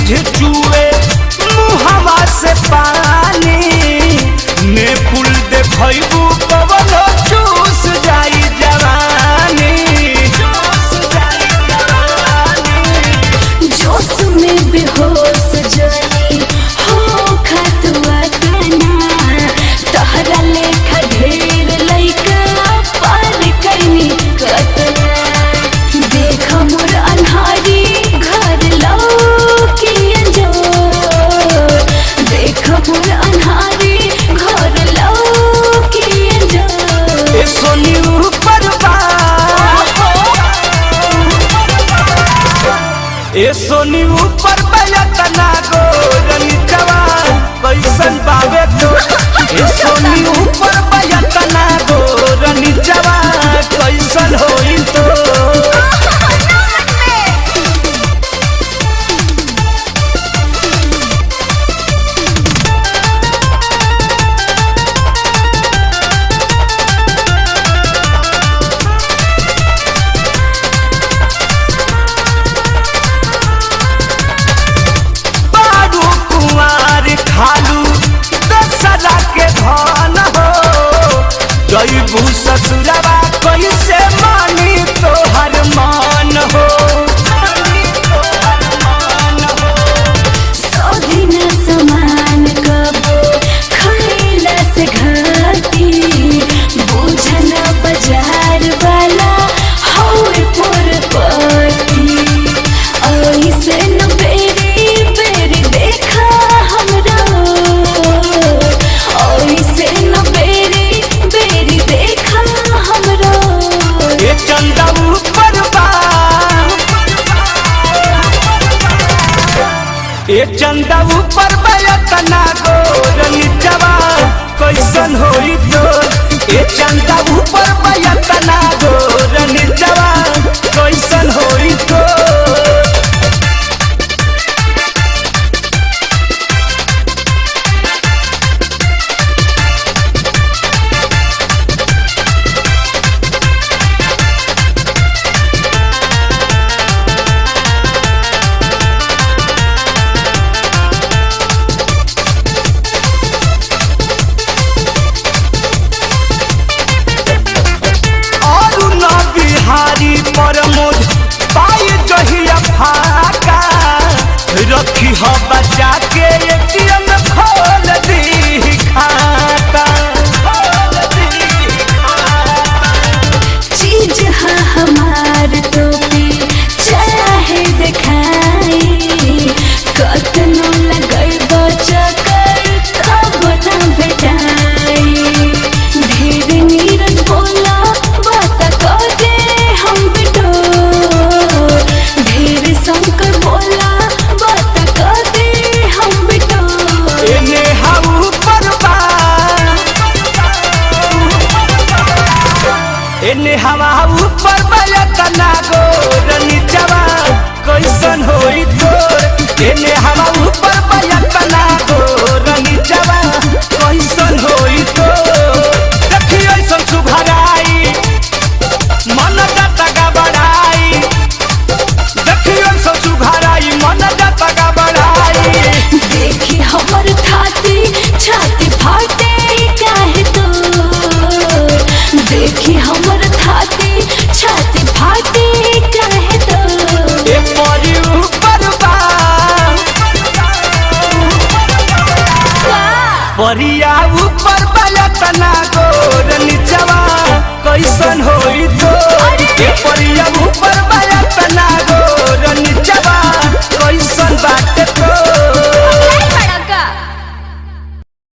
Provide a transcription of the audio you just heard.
चीज चुए मुहवा से पानी ने पुल देखबू पवन चूस जाई जवानी जोश में बेहोश जानी हो खतवा तना तहरा लेखा ढेर लइका पार कैनी कतना देख मोर अन्हारी घर लौकी अंजोर देख मोर अन्हारी घर लौकी अंजोर ए सोनी ऊपर बा ए सोनी ऊपर बयतना गोरनी जवान कैसन बावे तो ए सोनी ऊपर बयतना गोरनी जवान कैसन होई तो खालू दसरा के धन हो जईबू ससुरवा कैसे मानी तोहर मान हो दिन समान कबो खैला से घाटी बुझन बाजार वाला हौर पर पति ऐसे न बेरी बेरी देखा हमरा ऐसे न बेरी बेरी देखा हमरा ये चंदा ऊपर बा ये चंदा ऊपर बयतना गोरनी जवान कैसन होई तो ये चंदा ऊपर बयतना गोरनी जवान कैसन होई तो बिहारी प्रमोद पाई जहिया फाका रखी हो बचा के एटीएम खोल दी खाता चीज है हमार तो भी चाहे दिखाई कतनो लगई बचकर तब न भेटाई ढेर नीरज बोला बात कर दे हम बिटो ढेर शंकर बोला बात कर दे हम बिटो एने हाउ परबा एने हवा ऊपर बयतना गोरनी जवान कैसन होई तोर एने हवा ऊपर बयतना गोरनी जवान कैसन होई तोर देखी ऐसन सुभराई मन जाता गबड़ाई देखी ऐसन सुभराई मन जाता गबड़ाई देखी हमर छाती फाटे काहे तो देखी हमर छाती फाटे काहे तो ए परी ऊपर बा परिया ऊपर बयतना गो